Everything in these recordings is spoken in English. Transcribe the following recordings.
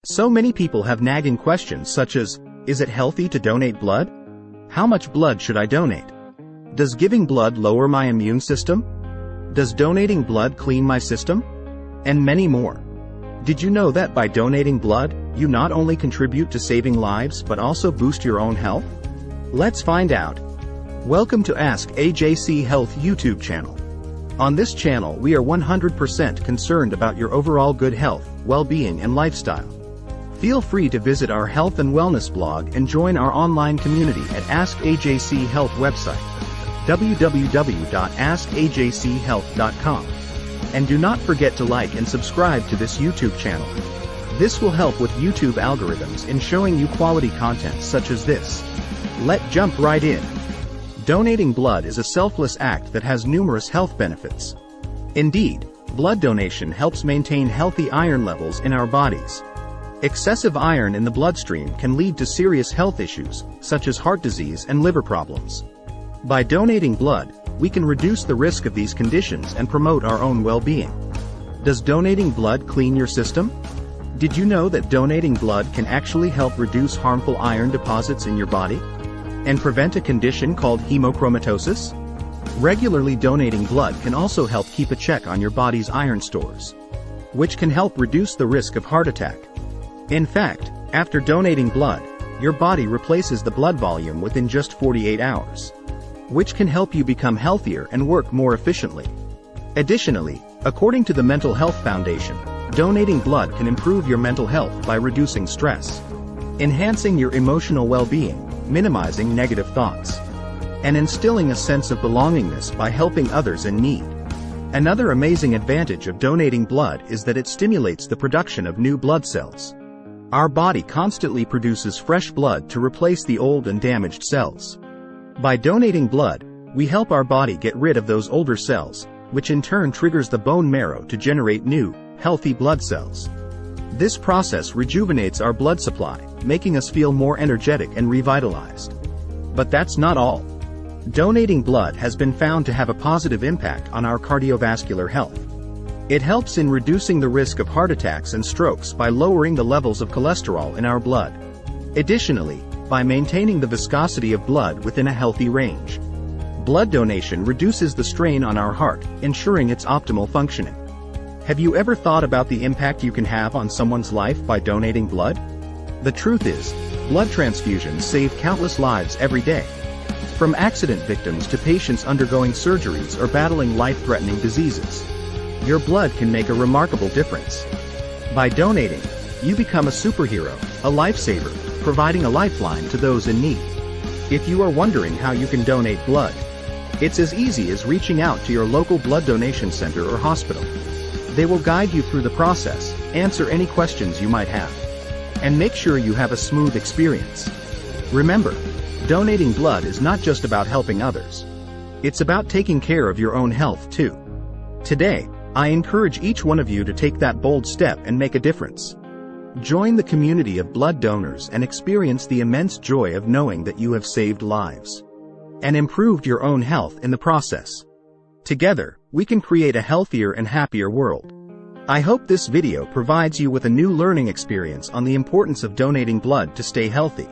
So many people have nagging questions such as, is it healthy to donate blood? How much blood should I donate? Does giving blood lower my immune system? Does donating blood clean my system? And many more. Did you know that by donating blood, you not only contribute to saving lives but also boost your own health? Let's find out. Welcome to Ask AJC Health YouTube channel. On this channel we are 100% concerned about your overall good health, well-being and lifestyle. Feel free to visit our health and wellness blog and join our online community at Ask AJC Health website, www.askajchealth.com. And do not forget to like and subscribe to this YouTube channel. This will help with YouTube algorithms in showing you quality content such as this. Let's jump right in. Donating blood is a selfless act that has numerous health benefits. Indeed, blood donation helps maintain healthy iron levels in our bodies. Excessive iron in the bloodstream can lead to serious health issues, such as heart disease and liver problems. By donating blood, we can reduce the risk of these conditions and promote our own well-being. Does donating blood clean your system? Did you know that donating blood can actually help reduce harmful iron deposits in your body? And prevent a condition called hemochromatosis? Regularly donating blood can also help keep a check on your body's iron stores, which can help reduce the risk of heart attack. In fact, after donating blood, your body replaces the blood volume within just 48 hours, which can help you become healthier and work more efficiently. Additionally, according to the Mental Health Foundation, donating blood can improve your mental health by reducing stress, enhancing your emotional well-being, minimizing negative thoughts, and instilling a sense of belongingness by helping others in need. Another amazing advantage of donating blood is that it stimulates the production of new blood cells. Our body constantly produces fresh blood to replace the old and damaged cells. By donating blood, we help our body get rid of those older cells, which in turn triggers the bone marrow to generate new, healthy blood cells. This process rejuvenates our blood supply, making us feel more energetic and revitalized. But that's not all. Donating blood has been found to have a positive impact on our cardiovascular health. It helps in reducing the risk of heart attacks and strokes by lowering the levels of cholesterol in our blood. Additionally, by maintaining the viscosity of blood within a healthy range. Blood donation reduces the strain on our heart, ensuring its optimal functioning. Have you ever thought about the impact you can have on someone's life by donating blood? The truth is, blood transfusions save countless lives every day. From accident victims to patients undergoing surgeries or battling life-threatening diseases. Your blood can make a remarkable difference. By donating, you become a superhero, a lifesaver, providing a lifeline to those in need. If you are wondering how you can donate blood, it's as easy as reaching out to your local blood donation center or hospital. They will guide you through the process, answer any questions you might have, and make sure you have a smooth experience. Remember, donating blood is not just about helping others. It's about taking care of your own health too. Today, I encourage each one of you to take that bold step and make a difference. Join the community of blood donors and experience the immense joy of knowing that you have saved lives and improved your own health in the process. Together, we can create a healthier and happier world. I hope this video provides you with a new learning experience on the importance of donating blood to stay healthy.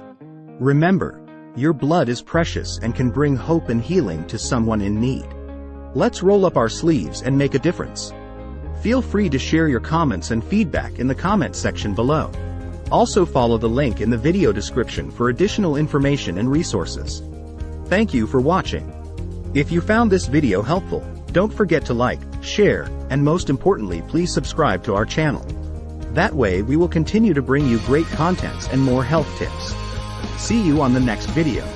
Remember, your blood is precious and can bring hope and healing to someone in need. Let's roll up our sleeves and make a difference. Feel free to share your comments and feedback in the comment section below. Also follow the link in the video description for additional information and resources. Thank you for watching. If you found this video helpful, don't forget to like, share, and most importantly please subscribe to our channel. That way we will continue to bring you great contents and more health tips. See you on the next video.